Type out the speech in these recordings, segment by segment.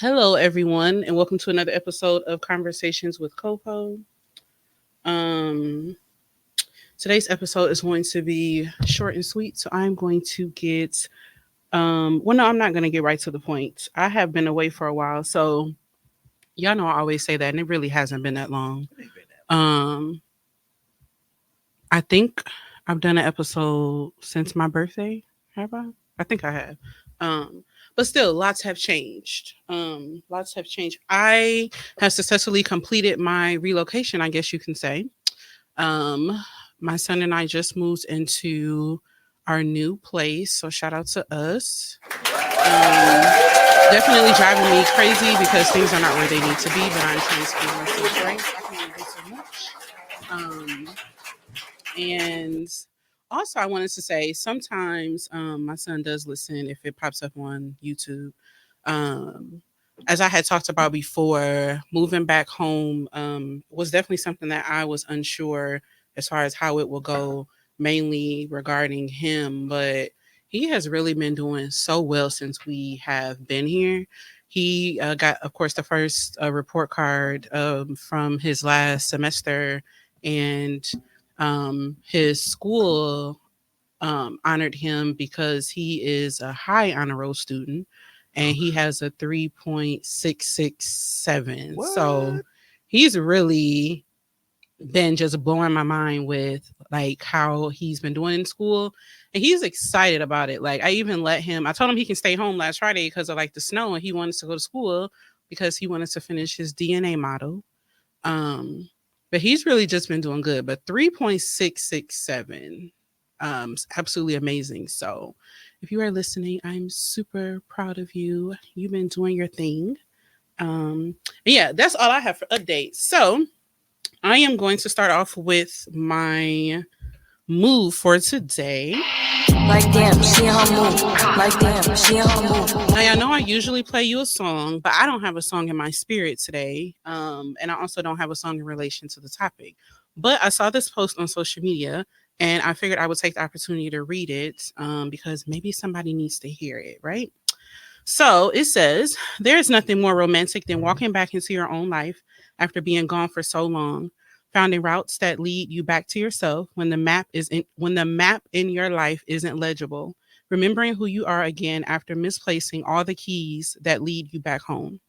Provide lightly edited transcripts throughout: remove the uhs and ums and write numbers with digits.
Hello, everyone, and welcome to another episode of Conversations with Coco. Um, Today's episode is going to be short and sweet, so I'm going to get. Well, no, I'm not going to get right to the point. I have been away for a while, so y'all know I always say that, and it really hasn't been that long. Um, I think I've done an episode since my birthday. Have I? I think I have. But still, lots have changed. Lots have changed. I have successfully completed my relocation, I guess you can say. Um, my son and I just moved into our new place, so shout out to us. Definitely driving me crazy because things are not where they need to be, but I'm trying to keep myself right. I can't do so much. And also, I wanted to say sometimes my son does listen if it pops up on YouTube. Um, as I had talked about before, moving back home was definitely something that I was unsure as far as how it will go, mainly regarding him. But he has really been doing so well since we have been here. He got, of course, the first report card from his last semester, and his school honored him because he is a high honor roll student and he has a 3.667. So he's really been just blowing my mind with like how he's been doing in school, and he's excited about it. Like I even let him, I told him he can stay home last Friday because of like the snow, and he wanted to go to school because he wanted to finish his DNA model. um, but he's really just been doing good. But 3.667, absolutely amazing. So if you are listening, I'm super proud of you. You've been doing your thing. Yeah, that's all I have for updates. So I am going to start off with my move for today. Like damn, she on her move. Like damn, she on her move. Now, I know I usually play you a song, but I don't have a song in my spirit today. And I also don't have a song in relation to the topic. But I saw this post on social media and I figured I would take the opportunity to read it because maybe somebody needs to hear it, right? So it says, there is nothing more romantic than walking back into your own life after being gone for so long, finding routes that lead you back to yourself when the map in your life isn't legible, remembering who you are again after misplacing all the keys that lead you back home.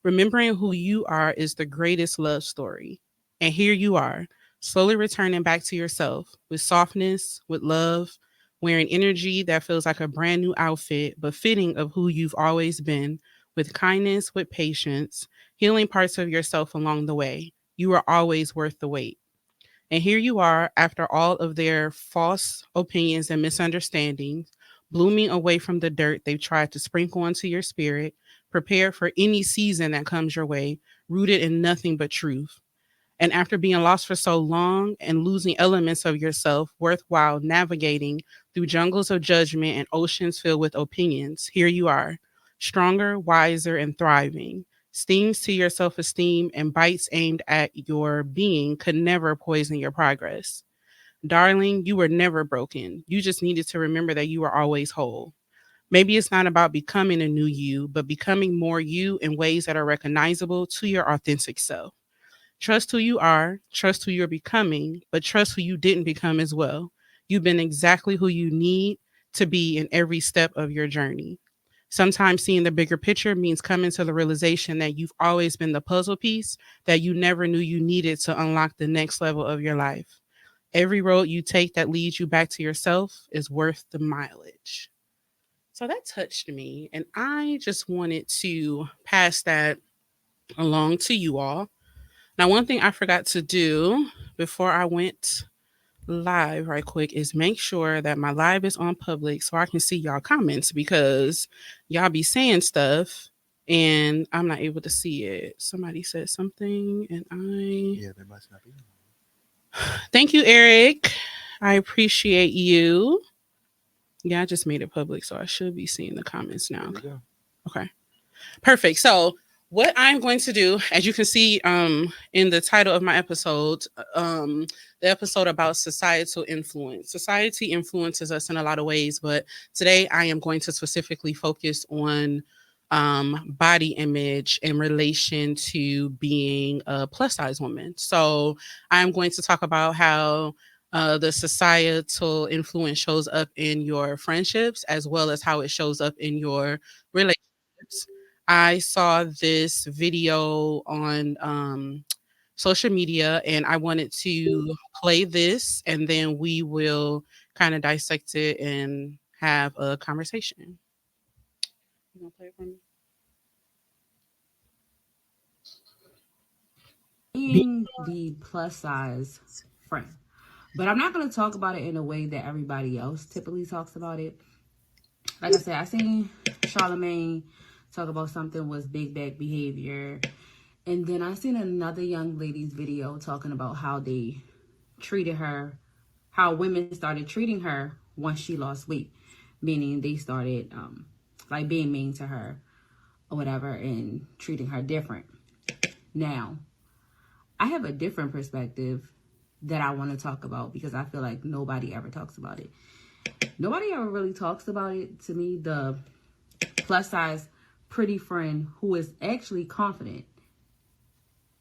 Remembering who you are is the greatest love story. And here you are, slowly returning back to yourself with softness, with love, wearing energy that feels like a brand new outfit, but fitting of who you've always been, with kindness, with patience, healing parts of yourself along the way. You are always worth the wait. And here you are, after all of their false opinions and misunderstandings, blooming away from the dirt they've tried to sprinkle onto your spirit, prepared for any season that comes your way, rooted in nothing but truth. And after being lost for so long and losing elements of yourself worthwhile navigating through jungles of judgment and oceans filled with opinions, here you are, stronger, wiser, and thriving. Stings to your self esteem and bites aimed at your being could never poison your progress. Darling, you were never broken. You just needed to remember that you were always whole. Maybe it's not about becoming a new you, but becoming more you in ways that are recognizable to your authentic self. Trust who you are, trust who you're becoming, but trust who you didn't become as well. You've been exactly who you need to be in every step of your journey. Sometimes seeing the bigger picture means coming to the realization that you've always been the puzzle piece that you never knew you needed to unlock the next level of your life. Every road you take that leads you back to yourself is worth the mileage. So that touched me, and I just wanted to pass that along to you all. Now, one thing I forgot to do before I went live right quick is make sure that my live is on public so I can see y'all comments because y'all be saying stuff and I'm not able to see it. Somebody said something and I Yeah, there must not be. thank you, Eric. I appreciate you. Yeah, I just made it public, so I should be seeing the comments There now. we go. Okay. Perfect. So what I'm going to do, as you can see in the title of my episode, the episode about societal influence. Society influences us in a lot of ways, but today I am going to specifically focus on body image in relation to being a plus size woman. So I'm going to talk about how the societal influence shows up in your friendships as well as how it shows up in your relationships. I saw this video on social media and I wanted to play this and then we will kind of dissect it and have a conversation. You gonna play it for me? Being the plus size friend. But I'm not going to talk about it in a way that everybody else typically talks about it. Like I said, I seen Charlamagne talk about something was big bag behavior. And then I seen another young lady's video talking about how they treated her, how women started treating her once she lost weight. Meaning they started like being mean to her or whatever and treating her different. Now, I have a different perspective that I want to talk about because I feel like nobody ever talks about it. Nobody ever really talks about it to me, the plus size pretty friend who is actually confident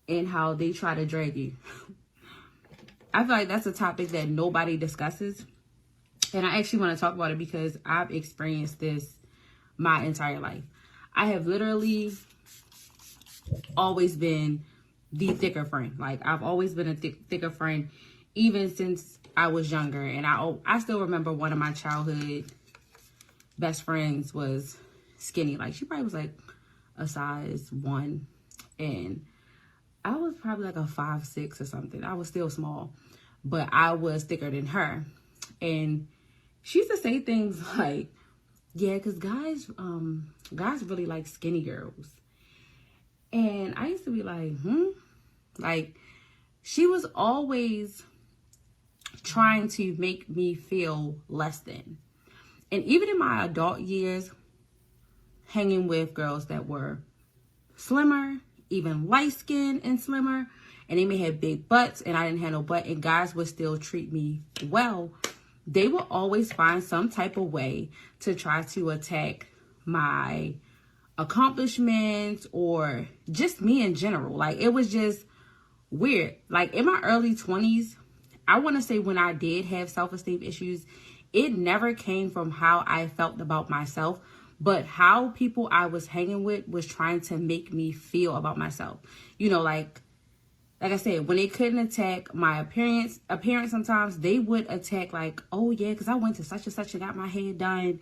in how they try to drag you. I feel like that's a topic that nobody discusses. And I actually want to talk about it because I've experienced this my entire life. I have literally always been the thicker friend. Like I've always been a thicker friend, even since I was younger. And I still remember one of my childhood best friends was skinny. Like she probably was like a size 1, and I was probably like a 5'6" or something. I was still small, but I was thicker than her. And she used to say things like, "Yeah, because guys really like skinny girls." And I used to be like, Like, she was always trying to make me feel less than. And even in my adult years, hanging with girls that were slimmer, even light skinned and slimmer, and they may have big butts and I didn't have no butt, and guys would still treat me well, they will always find some type of way to try to attack my accomplishments or just me in general. Like, it was just weird. Like, in my early 20s, I want to say when I did have self-esteem issues, it never came from how I felt about myself, but how people I was hanging with was trying to make me feel about myself. You know, like I said, when they couldn't attack my appearance sometimes, they would attack like, oh yeah, because I went to such and such and got my hair done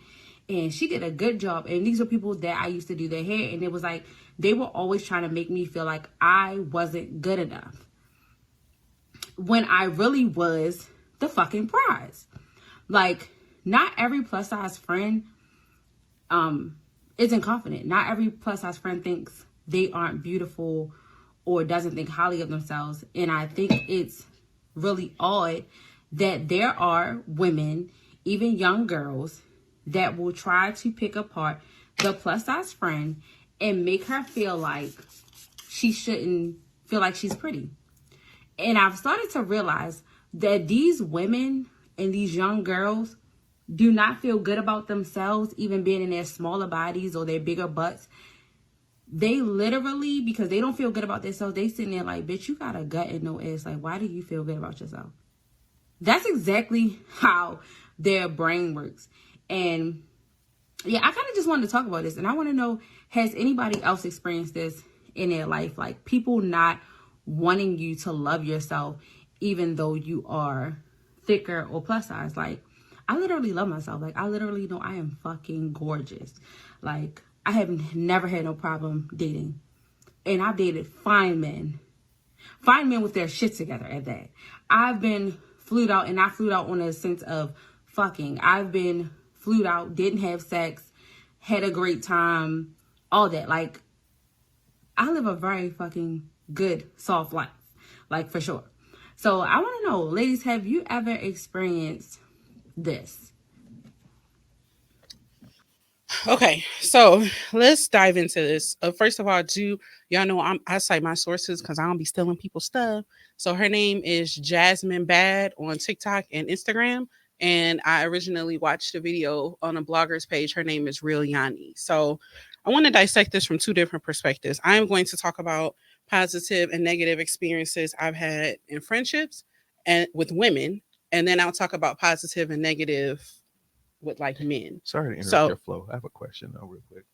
and she did a good job. And these are people that I used to do their hair, and it was like they were always trying to make me feel like I wasn't good enough when I really was the fucking prize. Like, not every plus size friend isn't confident. Not every plus size friend thinks they aren't beautiful or doesn't think highly of themselves. And I think it's really odd that there are women, even young girls, that will try to pick apart the plus size friend and make her feel like she shouldn't feel like she's pretty. And I've started to realize that these women and these young girls do not feel good about themselves, even being in their smaller bodies or their bigger butts. They literally, because they don't feel good about themselves, they sitting there like, bitch, you got a gut and no ass. Like, why do you feel good about yourself? That's exactly how their brain works. And yeah, I kind of just wanted to talk about this. And I want to know, has anybody else experienced this in their life? Like, people not wanting you to love yourself, even though you are thicker or plus size. Like, I literally love myself. Like, I literally know I am fucking gorgeous. Like, I have never had no problem dating. And I've dated fine men with their shit together at that. I've been flued out, and I flued out on a sense of fucking. I've been flued out, didn't have sex, had a great time, all that. Like, I live a very fucking good, soft life. Like, for sure. So I want to know, ladies, have you ever experienced this? Okay, so let's dive into this. First of all, do y'all know I cite my sources because I don't be stealing people's stuff. So her name is Jasmine Bad on TikTok and Instagram, and I originally watched a video on a blogger's page. Her name is Real Yanni. So I want to dissect this from two different perspectives. I am going to talk about positive and negative experiences I've had in friendships and with women, and then I'll talk about positive and negative with like men. Sorry to interrupt So your flow. I have a question though, real quick.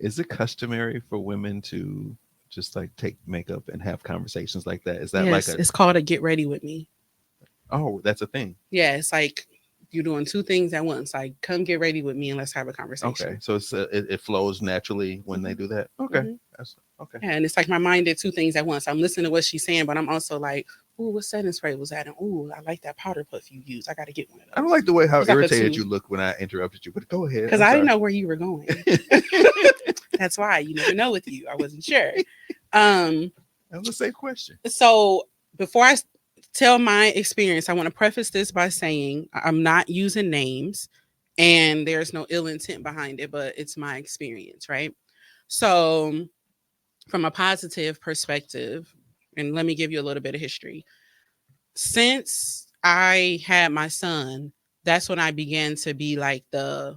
Is it customary for women to just like take makeup and have conversations like that? Is that yes, like a it's called a get ready with me. oh, that's a thing? Yeah, it's like you're doing two things at once. Like, come get ready with me and let's have a conversation. Okay, so it flows naturally when they do that. Okay, Mhm. that's okay. Yeah, and it's like my mind did two things at once. I'm listening to what she's saying, but I'm also like, ooh, what setting spray was that? And ooh, I like that powder puff you use. I got to get one of those. I don't like the way how It's like a irritated two. you look when I interrupted you, but go ahead. Because I'm I didn't sorry. know where you were going. That's why you never know with you. I wasn't sure. That was a safe question. So before I tell my experience, I want to preface this by saying I'm not using names and there's no ill intent behind it, but it's my experience, right? So, from a positive perspective, and let me give you a little bit of history. Since I had my son, that's when I began to be like the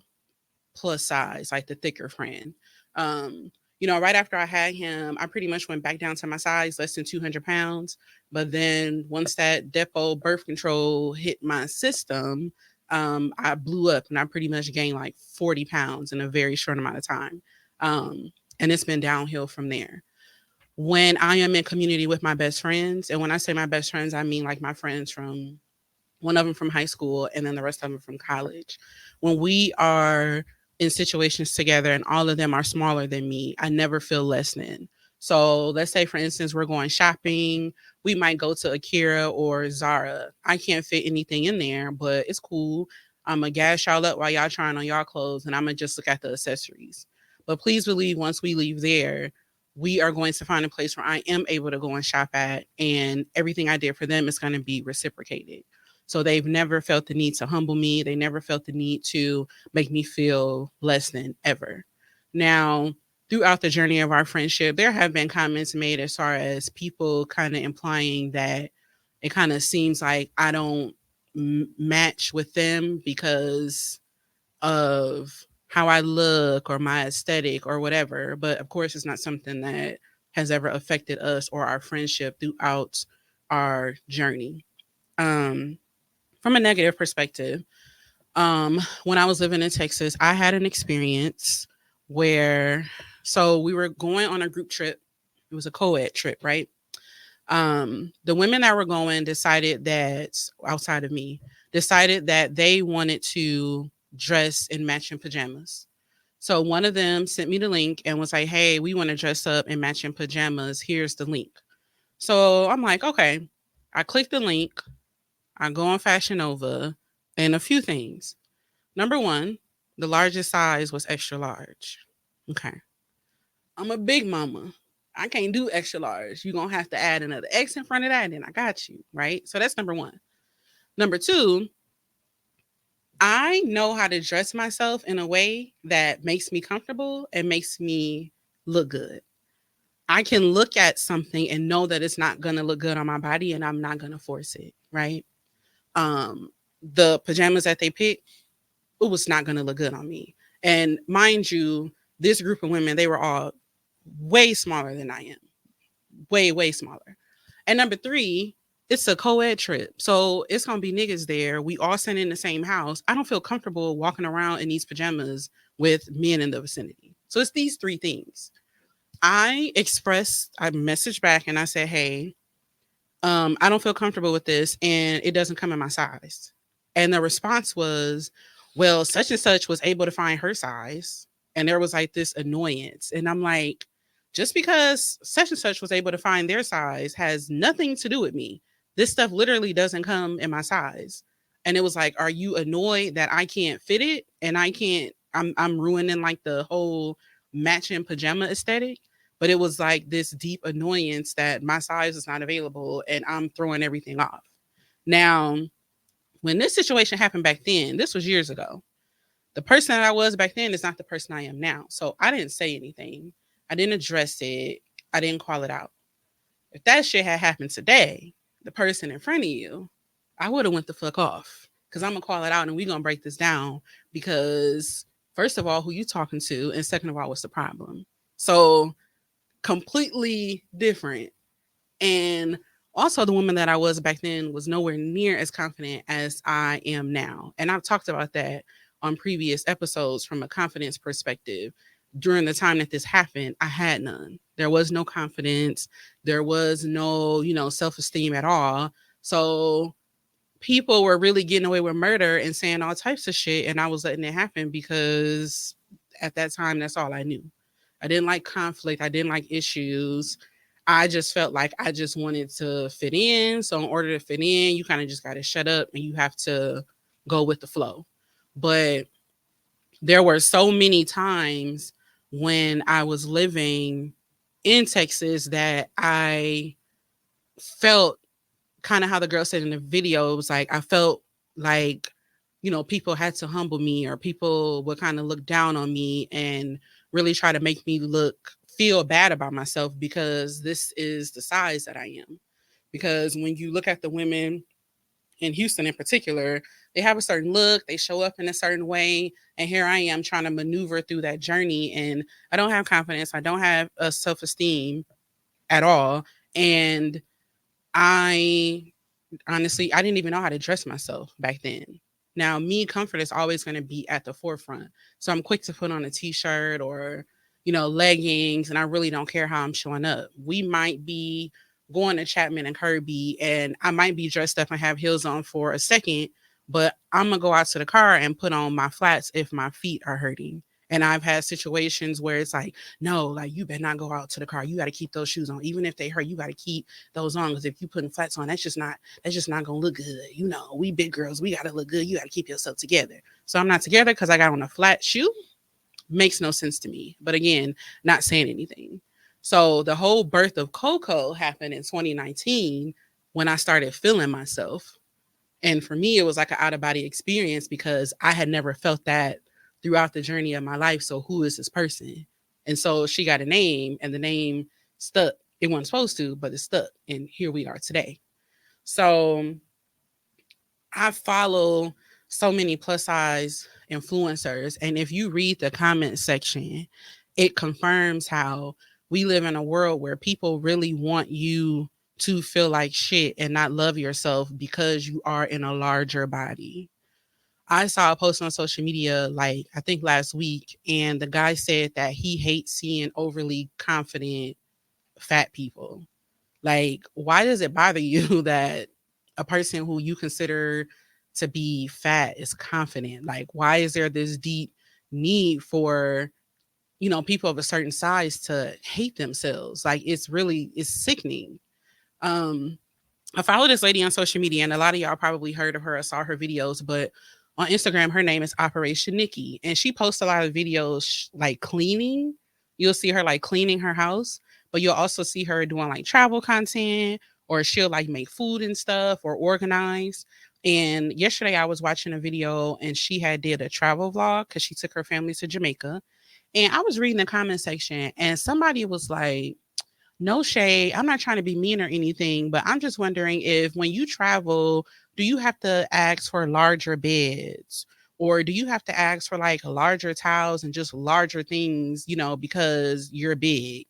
plus size, like the thicker friend. Um, right after I had him, I pretty much went back down to my size, less than 200 pounds. But then once that Depo birth control hit my system, I blew up and I pretty much gained like 40 pounds in a very short amount of time. And it's been downhill from there. When I am in community with my best friends, and when I say my best friends, I mean like my friends from one of them from high school and then the rest of them from college. When we are in situations together and all of them are smaller than me, I never feel less than. So let's say, for instance, we're going shopping. We might go to Akira or Zara. I can't fit anything in there, but it's cool. I'm going to gas y'all up while y'all trying on y'all clothes and I'm going to just look at the accessories. But please believe once we leave there, we are going to find a place where I am able to go and shop at, and everything I did for them is going to be reciprocated. So they've never felt the need to humble me. They never felt the need to make me feel less than ever. Now, throughout the journey of our friendship, there have been comments made as far as people kind of implying that it kind of seems like I don't match with them because of how I look or my aesthetic or whatever. But of course, it's not something that has ever affected us or our friendship throughout our journey. Um, from a negative perspective, when I was living in Texas, I had an experience where, so we were going on a group trip. It was a co-ed trip, right? The women that were going decided that, outside of me, decided that they wanted to dress in matching pajamas. So one of them sent me the link and was like, hey, we want to dress up in matching pajamas. Here's the link. So I'm like, okay. I clicked the link. I go on Fashion Nova and a few things. Number one, the largest size was extra large. Okay. I'm a big mama. I can't do extra large. You're going to have to add another X in front of that, and then I got you, right? So that's number one. Number two, I know how to dress myself in a way that makes me comfortable and makes me look good. I can look at something and know that it's not going to look good on my body and I'm not going to force it, right? The pajamas that they picked, it was not going to look good on me. And mind you, this group of women, they were all way smaller than I am. Way, way smaller. And number three, it's a co-ed trip. So it's going to be niggas there. We all sitting in the same house. I don't feel comfortable walking around in these pajamas with men in the vicinity. So it's these three things. I messaged back and I said, hey, I don't feel comfortable with this and it doesn't come in my size. And the response was, well, such and such was able to find her size. And there was like this annoyance. And I'm like, just because such and such was able to find their size has nothing to do with me. This stuff literally doesn't come in my size. And it was like, are you annoyed that I can't fit it? And I'm ruining like the whole matching pajama aesthetic. But it was like this deep annoyance that my size is not available and I'm throwing everything off. Now, when this situation happened back then, this was years ago. The person that I was back then is not the person I am now. So I didn't say anything. I didn't address it. I didn't call it out. If that shit had happened today, the person in front of you, I would have went the fuck off because I'm going to call it out and we're going to break this down because first of all, who you talking to, and second of all, what's the problem? So completely different. And also, the woman that I was back then was nowhere near as confident as I am now. And I've talked about that on previous episodes from a confidence perspective. During the time that this happened, I had none. There was no confidence. There was no, self esteem at all. So people were really getting away with murder and saying all types of shit. And I was letting it happen because at that time, that's all I knew. I didn't like conflict. I didn't like issues. I just felt like I just wanted to fit in. So in order to fit in, you kind of just got to shut up and you have to go with the flow. But there were so many times when I was living in Texas that I felt kind of how the girl said in the video. It was like, I felt like, people had to humble me, or people would kind of look down on me and really try to make me feel bad about myself, because this is the size that I am. Because when you look at the women in Houston in particular, they have a certain look, they show up in a certain way. And here I am trying to maneuver through that journey. And I don't have confidence. I don't have a self-esteem at all. And I honestly, I didn't even know how to dress myself back then. Now, comfort is always going to be at the forefront. So I'm quick to put on a t-shirt or, leggings, and I really don't care how I'm showing up. We might be going to Chapman and Kirby, and I might be dressed up and have heels on for a second, but I'm going to go out to the car and put on my flats if my feet are hurting. And I've had situations where it's like, no, like, you better not go out to the car. You got to keep those shoes on. Even if they hurt, you got to keep those on. Because if you putting flats on, that's just not going to look good. We big girls, we got to look good. You got to keep yourself together. So I'm not together because I got on a flat shoe. Makes no sense to me. But again, not saying anything. So the whole birth of Coco happened in 2019 when I started feeling myself. And for me, it was like an out of body experience because I had never felt that throughout the journey of my life. So who is this person? And so she got a name, and the name stuck. It wasn't supposed to, but it stuck. And here we are today. So I follow so many plus size influencers. And if you read the comment section, it confirms how we live in a world where people really want you to feel like shit and not love yourself because you are in a larger body. I saw a post on social media, like I think last week, and the guy said that he hates seeing overly confident fat people. Like, why does it bother you that a person who you consider to be fat is confident? Like, why is there this deep need for, people of a certain size to hate themselves? Like, it's sickening. I follow this lady on social media, and a lot of y'all probably heard of her or saw her videos, but on Instagram, her name is Operation Nikki, and she posts a lot of videos like cleaning. You'll see her like cleaning her house, but you'll also see her doing like travel content, or she'll like make food and stuff or organize. And yesterday I was watching a video, and she had did a travel vlog because she took her family to Jamaica. And I was reading the comment section, and somebody was like, no shade, I'm not trying to be mean or anything, but I'm just wondering if when you travel, do you have to ask for larger beds? Or do you have to ask for like larger towels and just larger things, because you're big?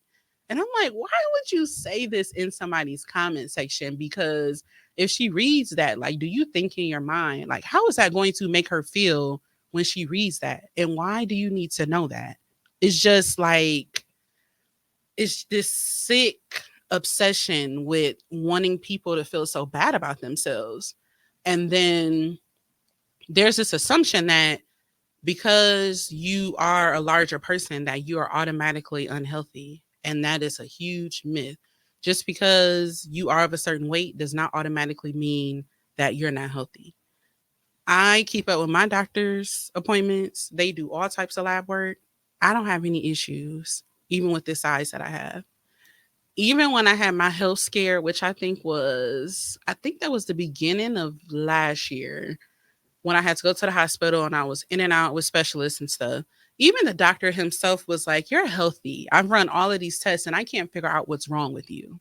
And I'm like, why would you say this in somebody's comment section? Because if she reads that, like, do you think in your mind, like, how is that going to make her feel when she reads that? And why do you need to know that? It's just like, it's this sick obsession with wanting people to feel so bad about themselves. And then there's this assumption that because you are a larger person, that you are automatically unhealthy. And that is a huge myth. Just because you are of a certain weight does not automatically mean that you're not healthy. I keep up with my doctor's appointments. They do all types of lab work. I don't have any issues, even with the size that I have. Even when I had my health scare, which I think that was the beginning of last year, when I had to go to the hospital and I was in and out with specialists and stuff. Even the doctor himself was like, you're healthy. I've run all of these tests and I can't figure out what's wrong with you.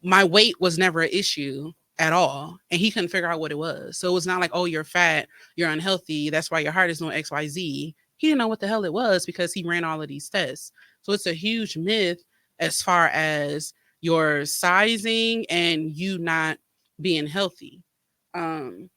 My weight was never an issue at all. And he couldn't figure out what it was. So it was not like, oh, you're fat, you're unhealthy, that's why your heart is doing XYZ. he didn't know what the hell it was because he ran all of these tests. So it's a huge myth as far as your sizing and you not being healthy. Um,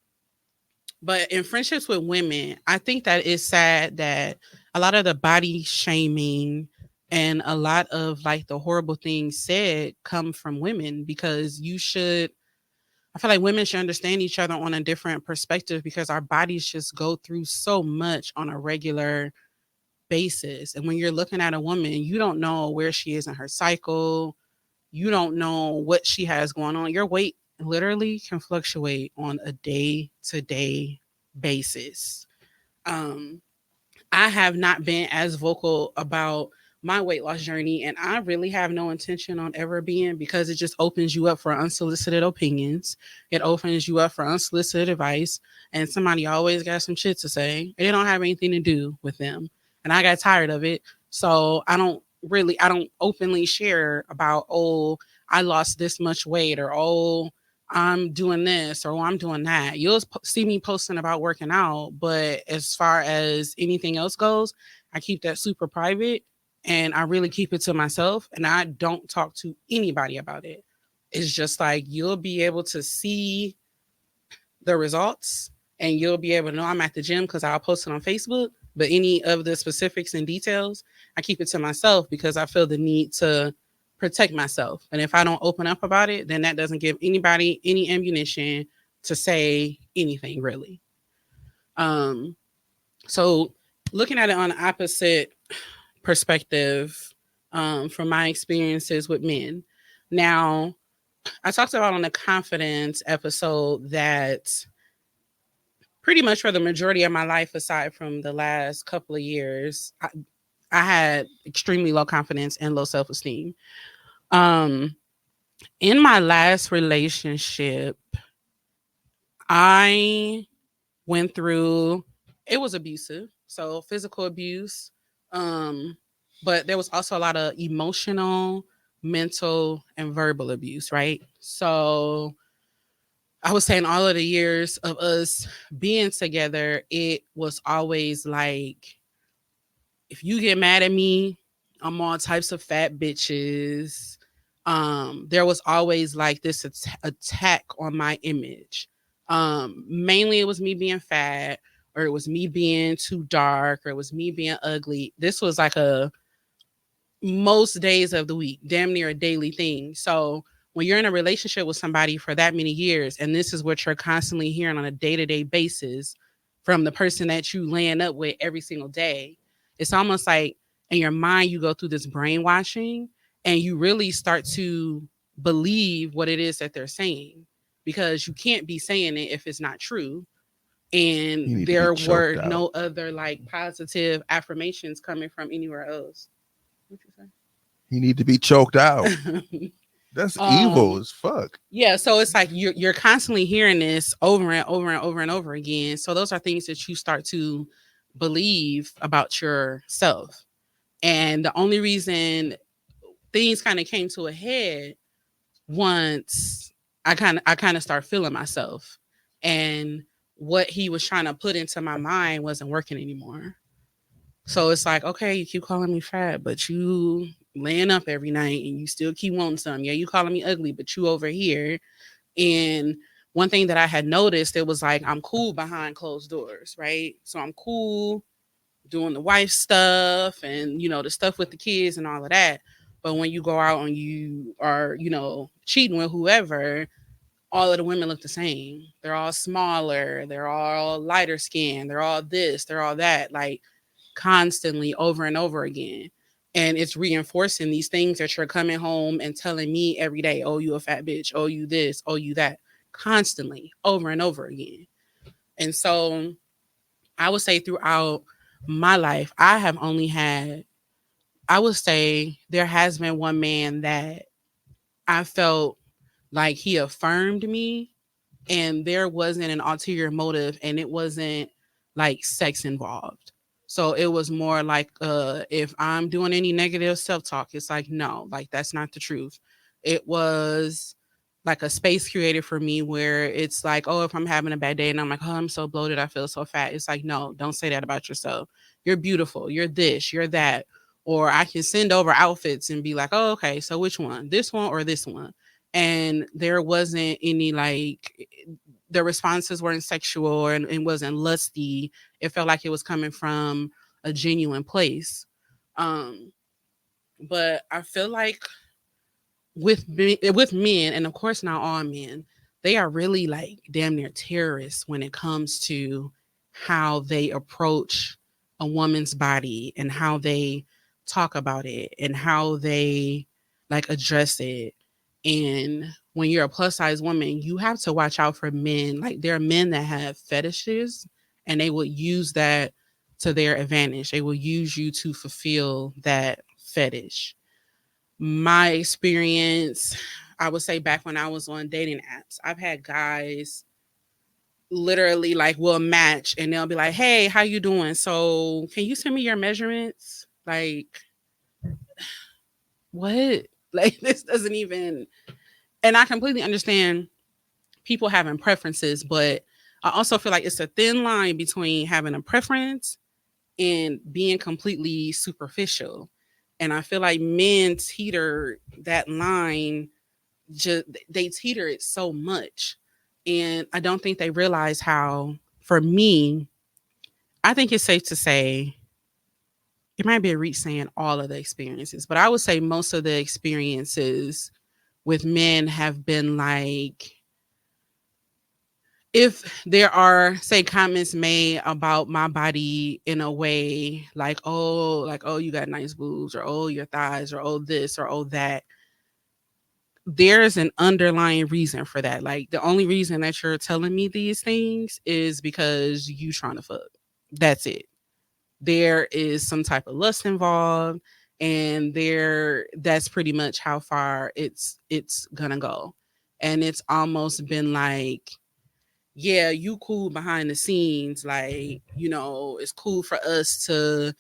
but in friendships with women, I think that it's sad that a lot of the body shaming and a lot of like the horrible things said come from women because I feel like women should understand each other on a different perspective because our bodies just go through so much on a regular basis. And when you're looking at a woman, you don't know where she is in her cycle. You don't know what she has going on. Your weight literally can fluctuate on a day to day basis. Um, I have not been as vocal about my weight loss journey, and I really have no intention on ever being because it just opens you up for unsolicited opinions. It opens you up for unsolicited advice, and somebody always got some shit to say. It don't have anything to do with them, and I got tired of it. So I don't openly share about, oh, I lost this much weight, or oh, I'm doing this, or oh, I'm doing that. You'll see me posting about working out, but as far as anything else goes, I keep that super private and I really keep it to myself and I don't talk to anybody about it. It's just like you'll be able to see the results and you'll be able to know I'm at the gym because I'll post it on Facebook. But any of the specifics and details, I keep it to myself because I feel the need to protect myself. And if I don't open up about it, then that doesn't give anybody any ammunition to say anything really. Um, so looking at it on the opposite perspective, from my experiences with men. Now, I talked about on the confidence episode that pretty much for the majority of my life, aside from the last couple of years, I had extremely low confidence and low self-esteem. Um, in my last relationship, I went through, it was abusive, so physical abuse, um, but there was also a lot of emotional, mental, and verbal abuse, right? So I was saying all of the years of us being together, it was always like, if you get mad at me, I'm all types of fat bitches. There was always like this attack on my image. Mainly it was me being fat, or it was me being too dark, or it was me being ugly. This was like a most days of the week, damn near a daily thing. So when you're in a relationship with somebody for that many years, and this is what you're constantly hearing on a day-to-day basis from the person that you laying up with every single day, it's almost like in your mind you go through this brainwashing and you really start to believe what it is that they're saying because you can't be saying it if it's not true. And there were no other like positive affirmations coming from anywhere else. What you say? You need to be choked out. That's evil as fuck. Yeah, so it's like you're constantly hearing this over and over and over and over again. So those are things that you start to believe about yourself. And the only reason things kind of came to a head once I kind of start feeling myself, and what he was trying to put into my mind wasn't working anymore. So it's like, okay, you keep calling me fat, but you laying up every night and you still keep wanting some. Yeah, you calling me ugly, but you over here. And one thing that I had noticed, it was like, I'm cool behind closed doors, right? So I'm cool doing the wife stuff and, the stuff with the kids and all of that. But when you go out and you are, cheating with whoever, all of the women look the same. They're all smaller. They're all lighter skinned. They're all this, they're all that. Like, constantly over and over again. And it's reinforcing these things that you're coming home and telling me every day, oh, you a fat bitch, oh, you this, oh, you that, constantly over and over again. And so I would say throughout my life, I have only had, I would say there has been one man that I felt like he affirmed me and there wasn't an ulterior motive and it wasn't like sex involved. So it was more like, if I'm doing any negative self-talk, it's like, no, like that's not the truth. It was like a space created for me where it's like, oh, if I'm having a bad day and I'm like, oh, I'm so bloated, I feel so fat. It's like, no, don't say that about yourself. you're beautiful, you're this, you're that. Or I can send over outfits and be like, oh, okay, so which one? This one or this one? And there wasn't any like the responses weren't sexual and it wasn't lusty. It felt like it was coming from a genuine place. Um, but I feel like with men, and of course not all men, they are really like damn near terrorists when it comes to how they approach a woman's body and how they talk about it and how they like address it. And when you're a plus size woman, you have to watch out for men. Like there are men that have fetishes and they will use that to their advantage. They will use you to fulfill that fetish. My experience, I would say back when I was on dating apps, I've had guys literally like will match and they'll be like, "Hey, how you doing? So, can you send me your measurements?" Like, what? Like this doesn't even, and I completely understand people having preferences, but I also feel like it's a thin line between having a preference and being completely superficial. And I feel like men teeter that line, just they teeter it so much. And I don't think they realize how, for me, I think it's safe to say it might be a reach saying all of the experiences, but I would say most of the experiences with men have been like, if there are say comments made about my body in a way like oh you got nice boobs or oh your thighs or oh this or oh that, there's an underlying reason for that. Like the only reason that you're telling me these things is because you trying to fuck. That's it. There is some type of lust involved, and there that's pretty much how far it's gonna go. And it's almost been like, yeah, you cool behind the scenes. Like, it's cool for us to,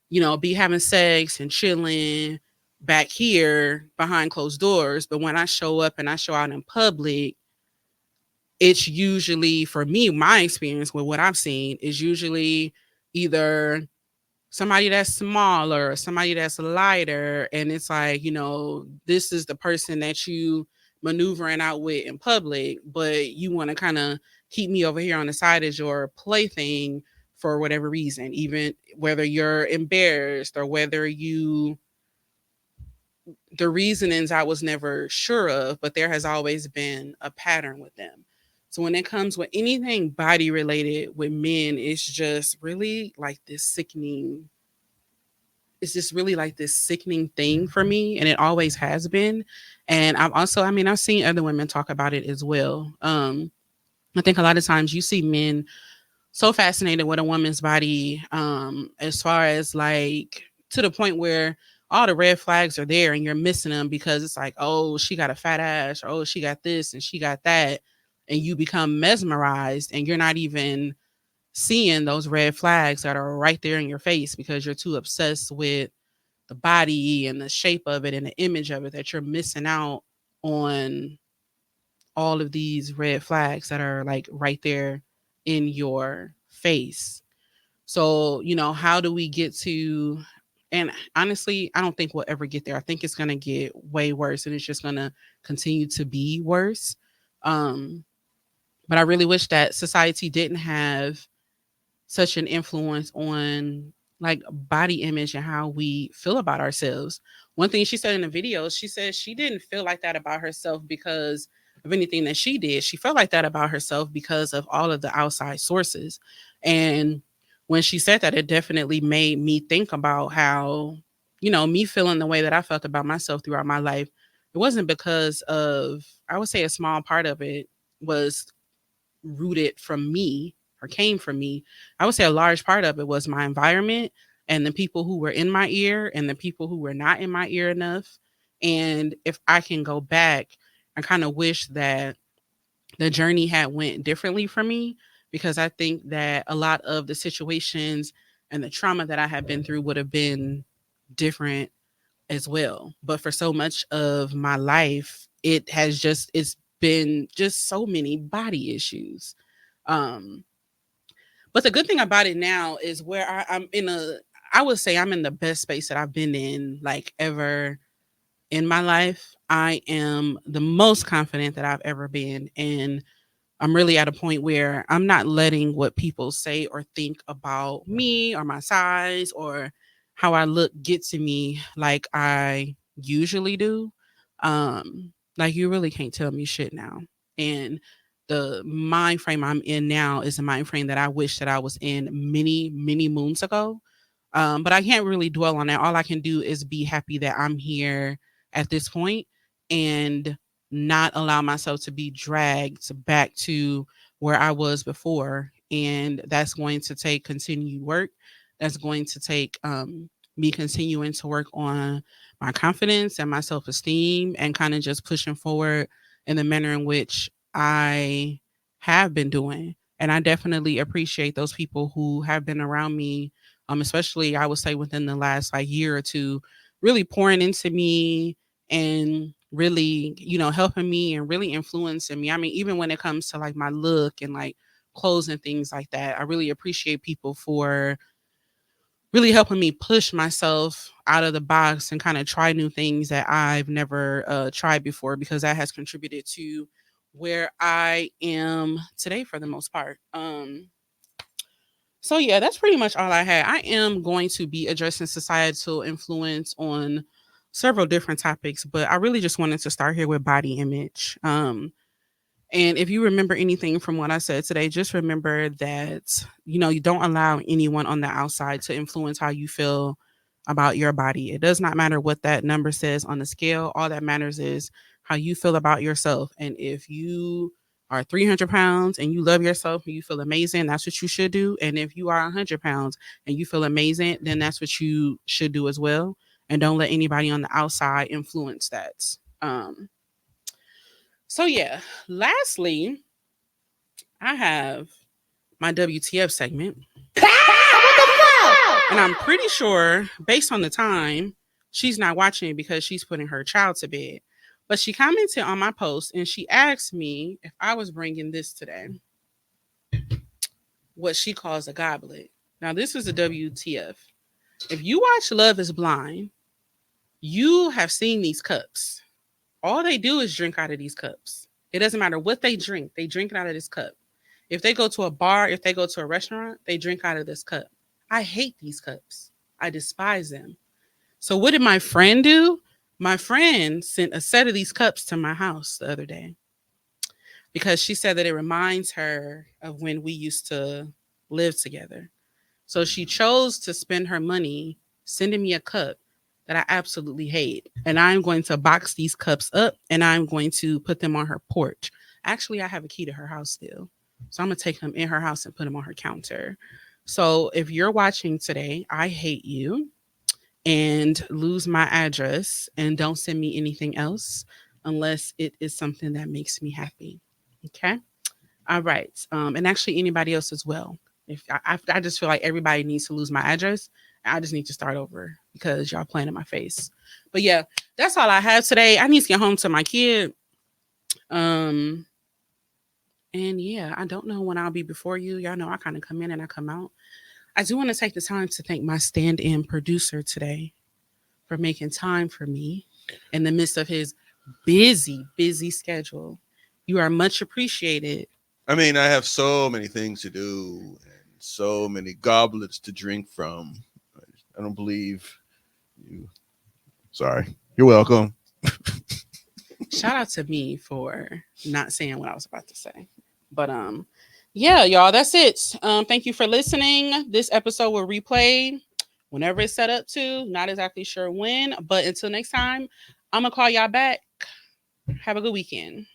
be having sex and chilling back here behind closed doors. But when I show up and I show out in public, it's usually, for me, my experience with what I've seen is usually either somebody that's smaller, somebody that's lighter, and it's like, this is the person that you maneuvering out with in public, but you want to kind of keep me over here on the side as your plaything for whatever reason, even whether you're embarrassed or whether the reasonings I was never sure of, but there has always been a pattern with them. So when it comes with anything body related with men, it's just really like this sickening. It's just really like this sickening thing for me, and it always has been. And I've seen other women talk about it as well. I think a lot of times you see men so fascinated with a woman's body, as far as like to the point where all the red flags are there and you're missing them because it's like, oh, she got a fat ass, or oh, she got this and she got that. And you become mesmerized and you're not even seeing those red flags that are right there in your face because you're too obsessed with the body and the shape of it and the image of it that you're missing out on all of these red flags that are like right there in your face. So, how do we get to, and honestly, I don't think we'll ever get there. I think it's going to get way worse and it's just going to continue to be worse. But I really wish that society didn't have such an influence on like body image and how we feel about ourselves. One thing she said in the video, she said she didn't feel like that about herself because of anything that she did. She felt like that about herself because of all of the outside sources. And when she said that, it definitely made me think about how, me feeling the way that I felt about myself throughout my life. It wasn't because of, I would say a small part of it was rooted from me or came from me. I would say a large part of it was my environment and the people who were in my ear and the people who were not in my ear enough. And if I can go back, I kind of wish that the journey had went differently for me, because I think that a lot of the situations and the trauma that I had been through would have been different as well. But for so much of my life, it's been just so many body issues. Um, But the good thing about it now is where I would say I'm in the best space that I've been in like ever in my life. I am the most confident that I've ever been. And I'm really at a point where I'm not letting what people say or think about me or my size or how I look get to me like I usually do. Like you really can't tell me shit now. And the mind frame I'm in now is a mind frame that I wish that I was in many, many moons ago. But I can't really dwell on that. All I can do is be happy that I'm here at this point and not allow myself to be dragged back to where I was before. And that's going to take continued work. That's going to take me continuing to work on my confidence and my self esteem and kind of just pushing forward in the manner in which I have been doing. And I definitely appreciate those people who have been around me, especially I would say within the last like year or two, really pouring into me and really, helping me and really influencing me. I mean, even when it comes to like my look and like clothes and things like that, I really appreciate people for really helping me push myself out of the box and kind of try new things that I've never tried before, because that has contributed to where I am today for the most part. So yeah, that's pretty much all I had. I am going to be addressing societal influence on several different topics, but I really just wanted to start here with body image. And if you remember anything from what I said today, just remember that, you don't allow anyone on the outside to influence how you feel about your body. It does not matter what that number says on the scale. All that matters is how you feel about yourself. And if you are 300 pounds and you love yourself and you feel amazing, that's what you should do. And if you are 100 pounds and you feel amazing, then that's what you should do as well. And don't let anybody on the outside influence that. So yeah, lastly, I have my WTF segment. And I'm pretty sure, based on the time, she's not watching it because she's putting her child to bed. But she commented on my post and she asked me if I was bringing this today, what she calls a goblet. Now, this is a WTF. If you watch Love is Blind, you have seen these cups. All they do is drink out of these cups. It doesn't matter what they drink it out of this cup. If they go to a bar, if they go to a restaurant, they drink out of this cup. I hate these cups. I despise them. So what did my friend do? My friend sent a set of these cups to my house the other day because she said that it reminds her of when we used to live together. So she chose to spend her money sending me a cup that I absolutely hate. And I'm going to box these cups up and I'm going to put them on her porch. Actually, I have a key to her house still. So I'm going to take them in her house and put them on her counter. So if you're watching today, I hate you, and lose my address and don't send me anything else unless it is something that makes me happy. Okay. All right. And actually anybody else as well. If I just feel like everybody needs to lose my address. I just need to start over because y'all playing in my face. But yeah, that's all I have today. I need to get home to my kid. And yeah, I don't know when I'll be before you. Y'all know I kind of come in and I come out. I do want to take the time to thank my stand-in producer today for making time for me in the midst of his busy, busy schedule. You are much appreciated. I mean, I have so many things to do and so many goblets to drink from. I don't believe you. Sorry. You're welcome. Shout out to me for not saying what I was about to say. But yeah, y'all, that's it. Thank you for listening. This episode will replay whenever it's set up to. Not exactly sure when, but until next time, I'm gonna call y'all back. Have a good weekend.